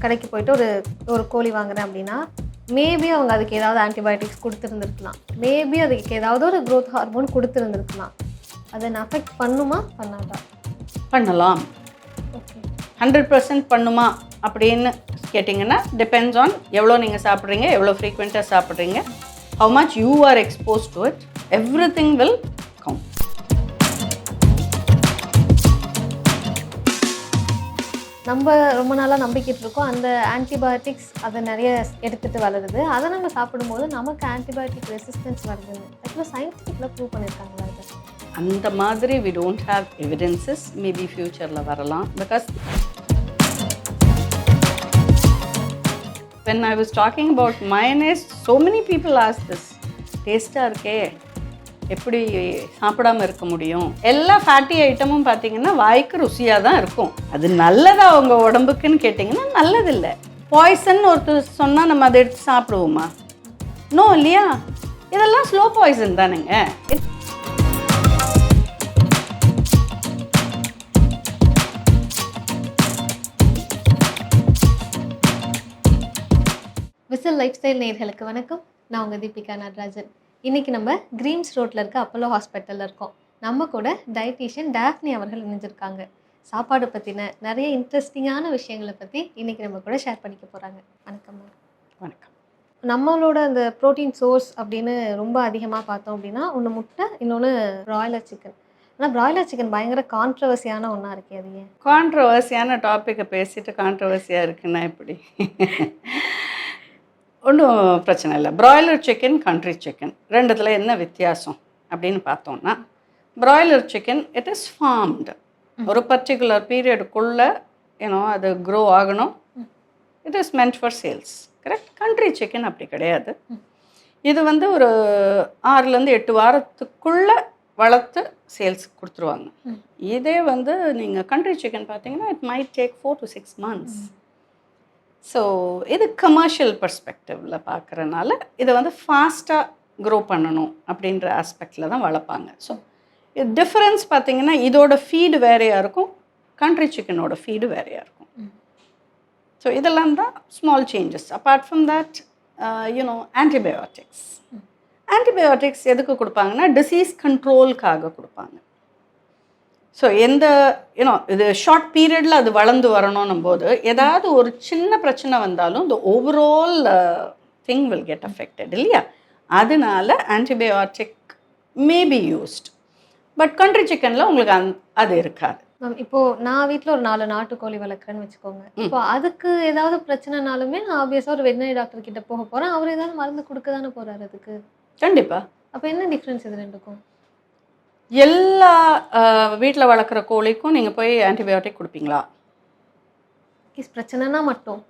கடைக்கு போயிட்டு ஒரு கோழி வாங்குறேன் அப்படின்னா மேபி அவங்க அதுக்கு ஏதாவது ஆன்டிபயோட்டிக்ஸ் கொடுத்துருந்துருக்கலாம், மேபி அதுக்கு ஏதாவது ஒரு க்ரோத் ஹார்மோன் கொடுத்துருந்துருக்கலாம். அதை அஃபெக்ட் பண்ணுமா பண்ணாதா? பண்ணலாம். ஓகே, 100% பண்ணுமா அப்படின்னு கேட்டிங்கன்னா டிபெண்ட்ஸ் ஆன் எவ்வளோ நீங்கள் சாப்பிட்றீங்க, எவ்வளோ ஃப்ரீக்வெண்ட்டாக சாப்பிட்றீங்க, how much you are exposed to it, everything will count. நம்ம ரொம்ப நாளாக நம்பிக்கிட்டு இருக்கோம் அந்த ஆன்டிபயோட்டிக்ஸ் அதை நிறைய எடுத்துகிட்டு வளருது, அதை நம்ம சாப்பிடும்போது நமக்கு ஆன்டிபயோட்டிக் ரெசிஸ்டன்ஸ் வருதுன்னு ஆக்சுவலாக சயின்டிஃபிக்கில் ப்ரூவ் பண்ணியிருக்காங்களா? இது அந்த மாதிரி we don't have evidences, maybe ஃப்யூச்சரில் வரலாம். Because when I was talking about mayonnaise, so many people ask this, டேஸ்ட்டாக இருக்கே, எப்படி சாப்பிடாமல் இருக்க முடியும்? எல்லா ஃபேட்டி ஐட்டமும் பார்த்தீங்கன்னா வாய்க்கு ருசியாக தான் இருக்கும். அது நல்லதா அவங்க உடம்புக்குன்னு கேட்டிங்கன்னா நல்லதில்லை. பாய்சன் ஒருத்தர் சொன்னால் நம்ம அதை எடுத்து சாப்பிடுவோமா? நோ இல்லையா? இதெல்லாம் ஸ்லோ பாய்சன் தானுங்க. விசில் லைஃப் ஸ்டைல் நேயர்களுக்கு வணக்கம். நான் உங்கள் தீபிகா நடராஜன். இன்றைக்கி நம்ம கிரீம்ஸ் ரோட்டில் இருக்க அப்போலோ ஹாஸ்பிட்டலில் இருக்கோம். நம்ம கூட டயட்டீஷியன் டாஃப்னி அவர்கள் இணைஞ்சிருக்காங்க. சாப்பாடு பற்றின நிறைய இன்ட்ரெஸ்டிங்கான விஷயங்களை பற்றி இன்றைக்கி நம்ம கூட ஷேர் பண்ணிக்க போகிறாங்க. வணக்கம். வணக்கம். நம்மளோட அந்த ப்ரோட்டீன் சோர்ஸ் அப்படின்னு ரொம்ப அதிகமாக பார்த்தோம் அப்படின்னா ஒன்று முட்டை, இன்னொன்று ப்ராய்லர் சிக்கன். ஆனால் ப்ராய்லர் சிக்கன் பயங்கர கான்ட்ரவர்சியான ஒன்றா இருக்கே, அது ஏன்? கான்ட்ரவர்சியான டாப்பிக்கை பேசிட்டு கான்ட்ரவர்சியாக இருக்குன்னா எப்படி? ஒன்றும் பிரச்சனை இல்லை. ப்ராய்லர் சிக்கன், கண்ட்ரி சிக்கன் ரெண்டுத்தில் என்ன வித்தியாசம் அப்படின்னு பார்த்தோம்னா, broiler chicken it is formed ஒரு பர்டிகுலர் பீரியடுக்குள்ளே அது க்ரோ ஆகணும். It is meant for sales, correct? Country chicken அப்படி கிடையாது. இது ஒரு 6-8 வாரத்துக்குள்ளே வளர்த்து சேல்ஸ் கொடுத்துருவாங்க. இதே நீங்கள் கண்ட்ரி சிக்கன் பார்த்தீங்கன்னா it might take 4 to 6 months. So இது கமர்ஷியல் பர்ஸ்பெக்டிவில் பார்க்குறனால இதை ஃபாஸ்ட்டாக க்ரோ பண்ணணும் அப்படின்ற ஆஸ்பெக்டில் தான் வளர்ப்பாங்க. ஸோ இது டிஃப்ரென்ஸ் பார்த்தீங்கன்னா இதோட ஃபீடு வேறையாக இருக்கும், கண்ட்ரி சிக்கனோட ஃபீடு வேறையாக இருக்கும். ஸோ இதெல்லாம் தான் small changes. Apart from that antibiotics எதுக்கு கொடுப்பாங்கன்னா டிசீஸ் கண்ட்ரோலுக்காக கொடுப்பாங்க. ஸோ இது ஷார்ட் பீரியடில் அது வளர்ந்து வரணும் போது ஏதாவது ஒரு சின்ன பிரச்சனை வந்தாலும் இந்த overall thing will get affected இல்லையா? அதனால antibiotic may be used. But country சிக்கனில் உங்களுக்கு அது இருக்காது. மேம், இப்போது நான் வீட்டில் ஒரு 4 நாட்டுக்கோழி வளர்க்குறேன்னு வச்சுக்கோங்க. இப்போ அதுக்கு ஏதாவது பிரச்சனைனாலுமே நான் ஆப்வியஸாக ஒரு வெட்டினரி டாக்டர் கிட்ட போக போகிறேன். அவர் ஏதாவது மருந்து கொடுக்க தானே போகிறாரு அதுக்கு. கண்டிப்பாக. அப்போ என்ன டிஃப்ரென்ஸ் இது ரெண்டுக்கும்? எல்லா வீட்டில் வளர்க்குற கோழிக்கும் நீங்கள் போய் ஆன்டிபயோட்டிக் கொடுப்பீங்களா? பிரச்சனைனா மட்டும்.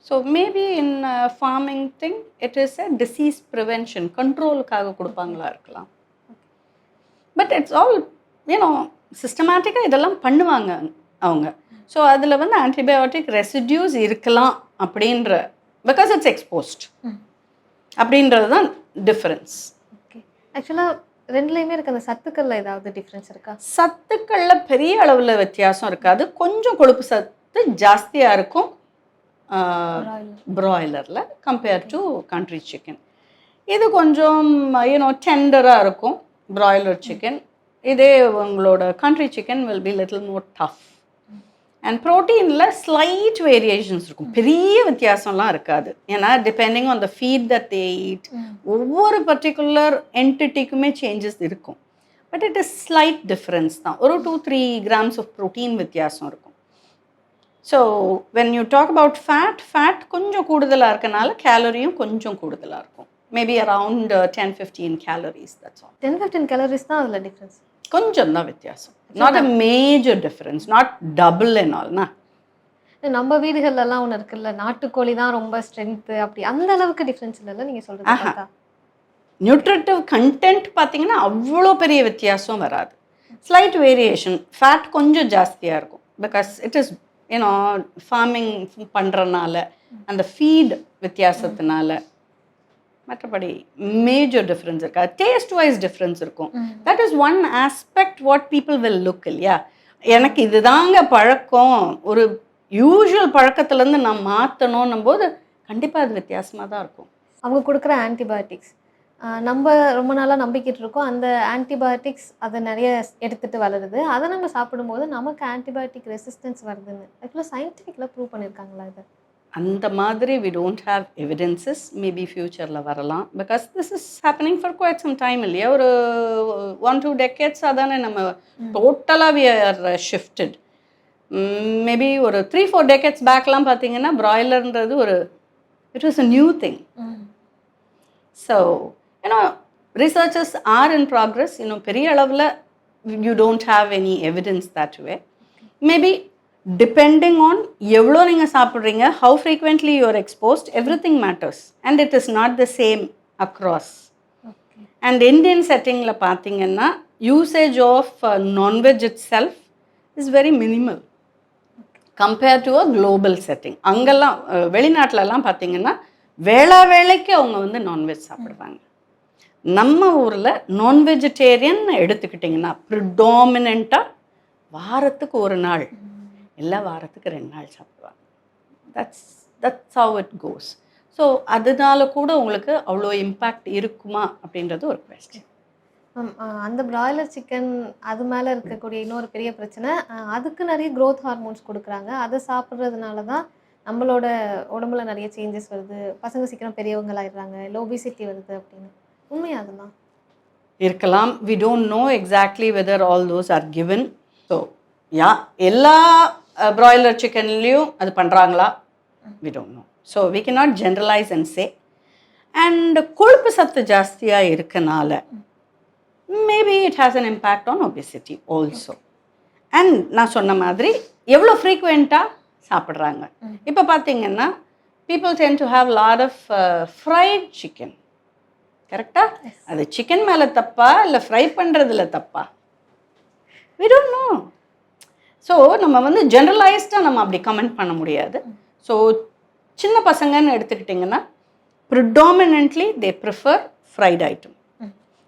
So maybe in farming thing it is a disease prevention கண்ட்ரோலுக்காக கொடுப்பாங்களா இருக்கலாம். பட் இட்ஸ் ஆல் சிஸ்டமேட்டிக்காக இதெல்லாம் பண்ணுவாங்க அவங்க. ஸோ அதில் ஆன்டிபயோட்டிக் ரெசிடியூஸ் இருக்கலாம் அப்படின்ற, பிகாஸ் இட்ஸ் எக்ஸ்போஸ்ட் அப்படின்றது தான் டிஃப்ரென்ஸ். ஓகே, ஆக்சுவலாக ரெண்டுலேயுமே இருக்க அந்த சத்துக்களில் ஏதாவது டிஃப்ரென்ஸ் இருக்கா? சத்துக்களில் பெரிய அளவில் வித்தியாசம் இருக்காது. கொஞ்சம் கொழுப்பு சத்து ஜாஸ்தியாக இருக்கும் ப்ராய்லரில் கம்பேர் டு கண்ட்ரி சிக்கன். இது கொஞ்சம் டெண்டராக இருக்கும் ப்ராய்லர் சிக்கன். இதே உங்களோட country chicken will be little more tough. And ப்ரோட்டீனில் ஸ்லைட் வேரியேஷன்ஸ் இருக்கும், பெரிய வித்தியாசம்லாம் இருக்காது. ஏன்னா depending on the feed that they eat ஒவ்வொரு பர்டிகுலர் என்டிட்டிக்குமே சேஞ்சஸ் இருக்கும். But it is slight difference தான். ஒரு 2-3 grams ஆஃப் ப்ரோட்டீன் வித்தியாசம் இருக்கும். So when you talk about fat கொஞ்சம் கூடுதலாக இருக்கனால கேலரியும் கொஞ்சம் கூடுதலாக இருக்கும். Maybe around 10-15 calories, that's all. 10-15 calories தான் அதில் டிஃப்ரென்ஸ். கொஞ்சம் தான் வித்தியாசம். Not a major difference, not double and ஆல்னா. நம்ம வீடுகள்லாம் ஒன்று இருக்குல்ல, நாட்டுக்கோழி தான் ரொம்ப ஸ்ட்ரென்த்து, அப்படி அந்த அளவுக்கு டிஃப்ரென்ஸ் இல்லைல்ல நீங்கள் சொல்கிறது? நியூட்ரிட்டிவ் கண்டென்ட் பார்த்தீங்கன்னா அவ்வளோ பெரிய வித்தியாசம் வராது. ஸ்லைட் வேரியேஷன், ஃபேட் கொஞ்சம் ஜாஸ்தியாக இருக்கும். பிகாஸ் இட் இஸ் ஃபார்மிங் பண்ணுறனால அந்த ஃபீட் வித்தியாசத்தினால. மற்றபடி மேஜர் டிஃப்ரென்ஸ் இருக்காது. டேஸ்ட் வைஸ் டிஃப்ரென்ஸ் இருக்கும். That is one aspect what people will look இல்லையா? எனக்கு இதுதாங்க பழக்கம், ஒரு யூஷுவல் பழக்கத்துலேருந்து நான் மாற்றணும் போது கண்டிப்பாக அது வித்தியாசமாக தான் இருக்கும். அவங்க கொடுக்குற ஆன்டிபயோட்டிக்ஸ் நம்ம ரொம்ப நாளாக நம்பிக்கிட்டு இருக்கோம். அந்த ஆன்டிபயோட்டிக்ஸ் அதை நிறைய எடுத்துகிட்டு வளருது. அதை நம்ம சாப்பிடும்போது நமக்கு ஆன்டிபயோட்டிக் ரெசிஸ்டன்ஸ் வருதுன்னு ஆக்சுவலாக சயின்டிஃபிக்கில் ப்ரூவ் பண்ணியிருக்காங்களா இது? அந்த மாதிரி we don't have evidences. Maybe ஃப்யூச்சரில் வரலாம். Because this is happening for quite some time இல்லையா? ஒரு 1-2 decades அதானே நம்ம டோட்டலாக we are shifted. மேபி ஒரு 3-4 decades பேக்லாம் பார்த்தீங்கன்னா ப்ராய்லர்ன்றது ஒரு it was a new thing. So researches are in progress. பெரிய அளவில் you don't have any evidence that way. Maybe depending on எவ்வளோ நீங்கள் சாப்பிட்றீங்க, how frequently you are exposed, everything matters. And it is not the same across. And Indian settingல பார்த்தீங்கன்னா usage of non-veg itself is very minimal compared to a global setting. அங்கெல்லாம் வெளிநாட்டிலலாம் பார்த்தீங்கன்னா வேளைக்கு அவங்க non veg சாப்பிடுவாங்க. நம்ம ஊரில் நான் வெஜிடேரியன் எடுத்துக்கிட்டிங்கன்னா ப்ரிடாமினண்ட்டாக வாரத்துக்கு ஒரு நாள் இல்லை வாரத்துக்கு 2 நாள் சாப்பிடுவாங்க. That's how it goes. So அதனால கூட உங்களுக்கு அவ்வளோ இம்பேக்ட் இருக்குமா அப்படின்றது ஒரு கொஸ்டின். அந்த பிராய்லர் சிக்கன் அது மேலே இருக்கக்கூடிய இன்னொரு பெரிய பிரச்சனை, அதுக்கு நிறைய க்ரோத் ஹார்மோன்ஸ் கொடுக்குறாங்க. அதை சாப்பிட்றதுனால தான் நம்மளோட உடம்புல நிறைய சேஞ்சஸ் வருது, பசங்க சீக்கிரம் பெரியவங்களாயிடுறாங்க, இல்லை ஒபிசிட்டி வருது அப்படின்னு. உண்மையாக அதெல்லாம் இருக்கலாம். we don't know exactly whether all those are given. So எல்லா ப்ராய்லர் சிக்கன்லேயும் அது பண்ணுறாங்களா we don't know. So we cannot generalize and say. And கொழுப்பு சத்து ஜாஸ்தியாக இருக்கனால maybe it has an impact on obesity also. And நான் சொன்ன மாதிரி எவ்வளோ ஃப்ரீக்வெண்ட்டாக சாப்பிட்றாங்க. இப்போ பார்த்தீங்கன்னா people tend to have lot of fried chicken. கரெக்டாக? அது சிக்கன் மேலே தப்பா இல்லை ஃப்ரை பண்ணுறதுல தப்பா? we don't know. ஸோ நம்ம ஜென்ரலைஸ்டாக நம்ம அப்படி கமெண்ட் பண்ண முடியாது. ஸோ சின்ன பசங்கன்னு எடுத்துக்கிட்டிங்கன்னா predominantly they prefer fried item.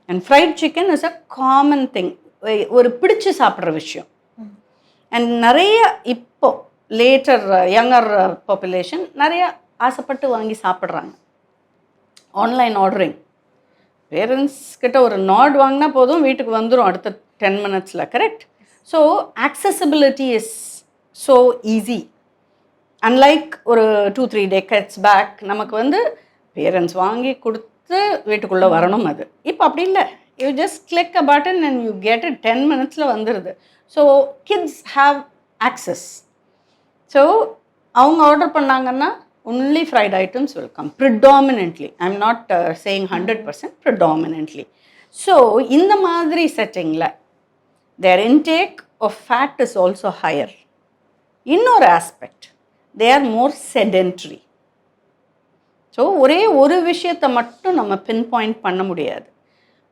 And fried chicken is a common thing. ஒரு பிடிச்சு சாப்பிட்ற விஷயம். அண்ட் நிறைய இப்போ லேட்டர் யங்கர் பாப்புலேஷன் நிறைய ஆசைப்பட்டு வாங்கி சாப்பிட்றாங்க. ஆன்லைன் ஆர்டரிங், பேரண்ட்ஸ் கிட்ட ஒரு நாட் வாங்கினா போதும் வீட்டுக்கு வந்துடும் அடுத்த 10 minutes. Correct? So accessibility is so easy. Unlike ஒரு 2-3 decades பேக் நமக்கு பேரண்ட்ஸ் வாங்கி கொடுத்து வீட்டுக்குள்ளே வரணும். அது இப்போ அப்படி இல்லை. You just click a button and you get it 10 minutes வந்துடுது. So kids have access. So அவங்க ஆர்டர் பண்ணாங்கன்னா only fried items will come predominantly. I'm not saying 100%, predominantly. So இந்த மாதிரி செட்டிங்கில் their intake of fat is also higher. இன்னொரு aspect, they are more sedentary. So ஒரே ஒரு விஷயத்தை மட்டும் நம்ம பின் பாயிண்ட் பண்ண முடியாது.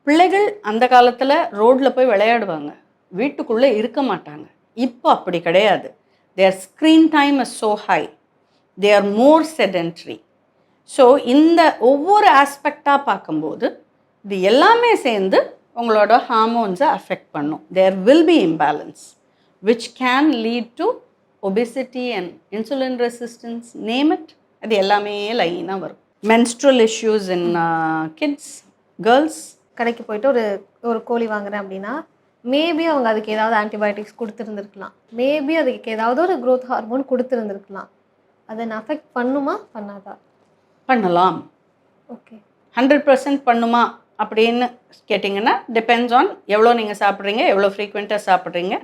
பிள்ளைகள் அந்த காலத்தில் ரோட்டில் போய் விளையாடுவாங்க, வீட்டுக்குள்ளே இருக்க மாட்டாங்க. இப்போ அப்படி கிடையாது. their screen time is so high. they are more sedentary. So இந்த ஒவ்வொரு ஆஸ்பெக்டாக பார்க்கும்போது இது எல்லாமே சேர்ந்து உங்களோட ஹார்மோன்ஸை அஃபெக்ட் பண்ணும். there will be imbalance which can lead to obesity and insulin resistance, name it. அது எல்லாமே லைனாக வரும். menstrual issues in kids, girls. கடைக்கு போயிட்டு ஒரு கோழி வாங்குறேன் அப்படின்னா மேபி அவங்க அதுக்கு ஏதாவது ஆன்டிபயோட்டிக்ஸ் கொடுத்துருந்துருக்கலாம், மேபி அதுக்கு ஏதாவது ஒரு க்ரோத் ஹார்மோன் கொடுத்துருந்துருக்கலாம். அதை அஃபெக்ட் பண்ணுமா பண்ணாதா? பண்ணலாம். ஓகே, 100% பண்ணுமா அப்படின்னு கேட்டிங்கன்னா டிபெண்ட்ஸ் ஆன் எவ்வளோ நீங்கள் சாப்பிட்றீங்க, எவ்வளோ ஃப்ரீக்வெண்ட்டாக சாப்பிட்றீங்க,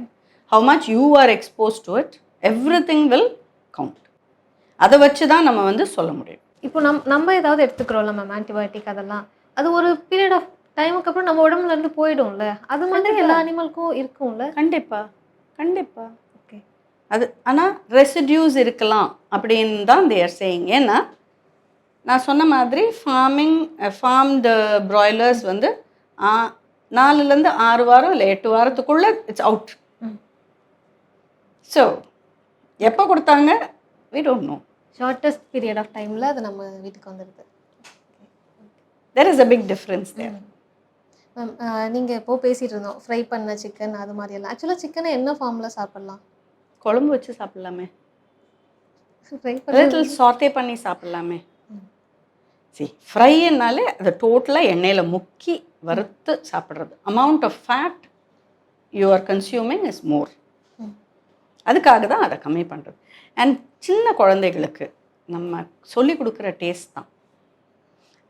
how much you are exposed to it, everything will count. அதை வச்சு தான் நம்ம சொல்ல முடியும். இப்போ நம்ம ஏதாவது எடுத்துக்கிறோம்ல மேம் ஆன்டிபயோட்டிக், அதெல்லாம் அது ஒரு பீரியட் ஆஃப் டைமுக்கு அப்புறம் நம்ம உடம்புல இருந்து போயிடும்ல. அது மாதிரி எல்லா அனிமலுக்கும் இருக்கும்ல? கண்டிப்பாக. ஓகே, அது ஆனால் ரெசிடியூஸ் இருக்கலாம் அப்படின்னு தான் they are saying. ஏன்னா நான் சொன்ன மாதிரி ஃபார்ம்டு ப்ராய்லர்ஸ் 4 to 6 வாரம் இல்லை 8 வாரத்துக்குள்ளே இட்ஸ் அவுட். ஸோ எப்போ கொடுத்தாங்க we don't know. Shortest period of டைமில் அது நம்ம வீட்டுக்கு வந்துடுது. there is a big difference there. Ma'am நீங்கள் இப்போது பேசிகிட்டு இருந்தோம் ஃப்ரை பண்ண சிக்கன் அது மாதிரியெல்லாம். ஆக்சுவலாக சிக்கனை என்ன ஃபார்மில் சாப்பிட்லாம்? குழம்பு வச்சு சாப்பிட்லாமே. ட்ரை லிட்டில் சாட்டே பண்ணி சாப்பிட்லாமே. ஃப்ரைனாலே அதை டோட்டலாக எண்ணெயில் முக்கி வறுத்து சாப்பிட்றது. Amount of fat you are consuming is more. அதுக்காக தான் அதை கம்மி பண்ணுறது. அண்ட் சின்ன குழந்தைகளுக்கு நம்ம சொல்லி கொடுக்குற டேஸ்ட் தான்.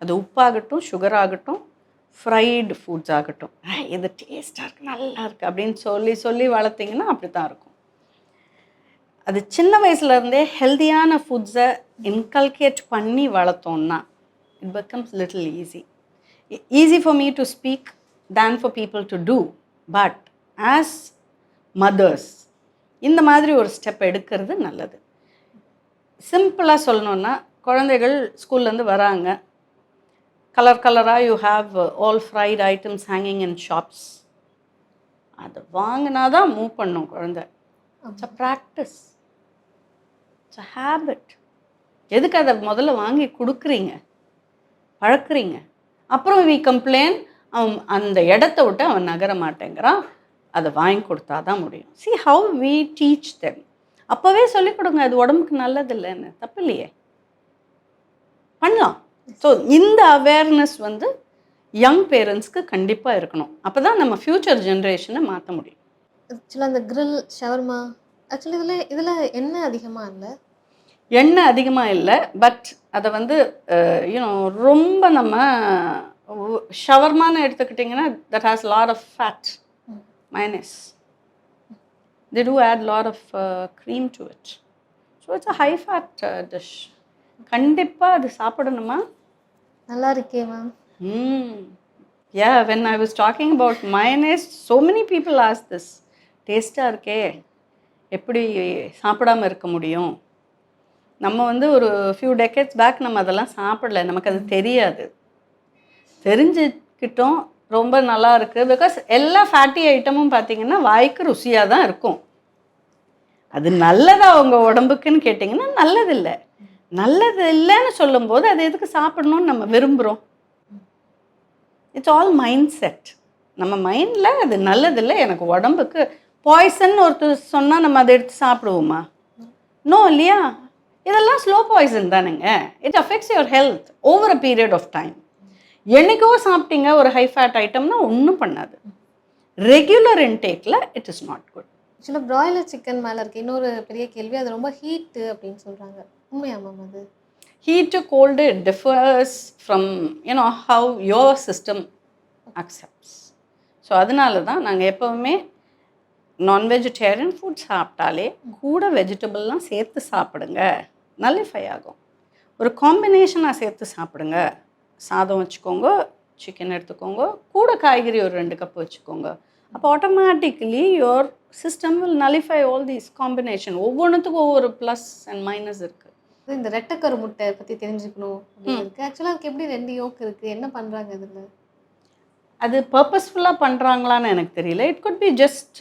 அது உப்பாகட்டும், சுகர் ஆகட்டும், ஃப்ரைடு ஃபுட்ஸ் ஆகட்டும், இது டேஸ்ட்டாக இருக்குது, நல்லா இருக்குது அப்படின்னு சொல்லி சொல்லி வளர்த்திங்கன்னா அப்படி தான் இருக்கும். அது சின்ன வயசுலேருந்தே ஹெல்த்தியான ஃபுட்ஸை இன்கல்கேட் பண்ணி வளர்த்தோன்னா it becomes little easy for me to speak than for people to do. But as mothers இந்த மாதிரி ஒரு ஸ்டெப் எடுக்கிறது நல்லது. சிம்பிளாக சொல்லணுன்னா, குழந்தைகள் ஸ்கூல்லேருந்து வராங்க, கலராக you have all fried items hanging in shops. அதை வாங்கினா தான் மூவ் பண்ணும் குழந்தை. It's a practice, it's a habit. எதுக்கு அதை முதல்ல வாங்கி கொடுக்குறீங்க, பழக்கிறீங்க? அப்புறம் வி கம்ப்ளைன், அவன் அந்த இடத்த விட்டு அவன் நகர மாட்டேங்கிறான், அதை வாங்கி கொடுத்தா தான் முடியும். see how we teach them. அப்போவே சொல்லிக் கொடுங்க, அது உடம்புக்கு நல்லது இல்லைன்னு. தப்பு இல்லையே, பண்ணலாம். ஸோ இந்த அவேர்னஸ் வந்து யங் பேரண்ட்ஸ்க்கு கண்டிப்பாக இருக்கணும். அப்போ தான் நம்ம ஃப்யூச்சர் ஜென்ரேஷனை மாற்ற முடியும். ஆக்சுவலாக அந்த கிரில் ஷவர்மா ஆக்சுவலி இதில் எண்ணெய் அதிகமாக இல்லை, எண்ணெய் அதிகமாக இல்லை. பட் அதை வந்து யூனோ ரொம்ப நம்ம ஷவர்மான்னு எடுத்துக்கிட்டிங்கன்னா that has lot of fat, mayonnaise. They do add lot of cream to it. So it's a high fat dish. கண்டிப்பாக அது சாப்பிடணுமா? நல்லா இருக்கே ma'am. Yeah, when I was talking about mayonnaise, so many people ask this. டேஸ்ட்டாக இருக்கே, எப்படி சாப்பிடாமல் இருக்க முடியும்? நம்ம வந்து ஒரு ஃபியூ டெக்கேட்ஸ் பேக் நம்ம அதெல்லாம் சாப்பிடல, நமக்கு அது தெரியாது. தெரிஞ்சுக்கிட்டோம், ரொம்ப நல்லா இருக்குது. பிகாஸ் எல்லா ஃபேட்டி ஐட்டமும் பார்த்திங்கன்னா வாய்க்கு ருசியாக தான் இருக்கும். அது நல்லதா அவங்க உடம்புக்குன்னு கேட்டிங்கன்னா நல்லதில்லை. நல்லது இல்லைன்னு சொல்லும்போது அது எதுக்கு சாப்பிடணும்னு நம்ம விரும்புகிறோம்? It's all mind set. நம்ம மைண்டில் அது நல்லதில்லை, எனக்கு உடம்புக்கு பாய்சன் ஒருத்தர் சொன்னால் நம்ம அதை எடுத்து சாப்பிடுவோமா? நோ, இல்லையா? இதெல்லாம் ஸ்லோ பாய்சன் தானுங்க. It affects your health over a period of time. என்னைக்கோ சாப்பிட்டீங்க ஒரு ஹை ஃபேட் ஐட்டம்னா ஒன்றும் பண்ணாது. ரெகுலர் இன்டேக்கில் இட் இஸ் நாட் குட். ஆக்சுவலாக ப்ராய்லர் சிக்கன் மேலே இருக்குது இன்னொரு பெரிய கேள்வி, அது ரொம்ப ஹீட்டு அப்படின்னு சொல்கிறாங்க. உண்மையா மேம் அது? Heat cold it differs from you know how your system accepts. So அதனால தான் நாங்கள் எப்போவுமே நான்வெஜிடேரியன் ஃபுட் சாப்பிட்டாலே கூட வெஜிடபிள்லாம் சேர்த்து சாப்பிடுங்க, நல்லிஃபை ஆகும். ஒரு காம்பினேஷனாக சேர்த்து சாப்பிடுங்க. சாதம் வச்சுக்கோங்க, சிக்கன் எடுத்துக்கோங்க, கூட காய்கறி ஒரு 2 கப் வச்சுக்கோங்க. அப்போ automatically your system will nullify all these combination. ஒவ்வொன்றுத்துக்கும் ஒவ்வொரு ப்ளஸ் அண்ட் மைனஸ் இருக்குது. இந்த ரெட்டைக்கரு முட்டை பற்றி தெரிஞ்சுக்கணும் அப்படின்னு இருக்குது. ஆக்சுவலாக அதுக்கு எப்படி 2 யோக் இருக்குது, என்ன பண்ணுறாங்க அதில்? அது பர்பஸ்ஃபுல்லாக பண்ணுறாங்களான்னு எனக்கு தெரியல. இட் குட் பி ஜஸ்ட்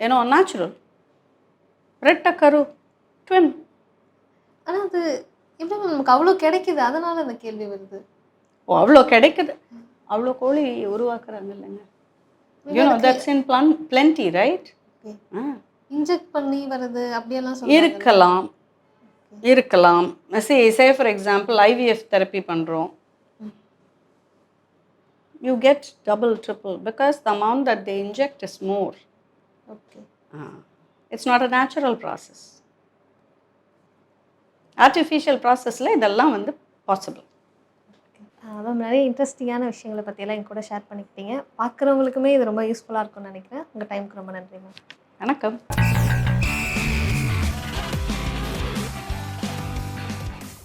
ஏன்னோ நேச்சுரல். ரெட்டைக்கரு ட்வின். ஆனால் அது எப்படி நமக்கு அவ்வளோ கிடைக்குது, அதனால அந்த கேள்வி வருது. ஓ, அவ்வளோ கிடைக்குது, அவ்வளோ கோழி உருவாக்குறாங்க இல்லைங்க. that's in plenty, right? Inject பண்ணி வருது அப்படியெல்லாம் இருக்கலாம். say for example IVF therapy பண்ணுறோம், you get double triple because the amount that they inject is more. Okay. It's not a natural process. Artificial ப்ராசஸில் இதெல்லாம் வந்து பாசிபிள். அதான் நிறைய இன்ட்ரெஸ்டிங்கான விஷயங்களை பற்றியெல்லாம் என் கூட ஷேர் பண்ணிக்கிட்டீங்க. பார்க்குறவங்களுக்குமே இது ரொம்ப யூஸ்ஃபுல்லாக இருக்கும்னு நினைக்கிறேன். உங்கள் டைமுக்கு ரொம்ப நன்றி மேம். வணக்கம்.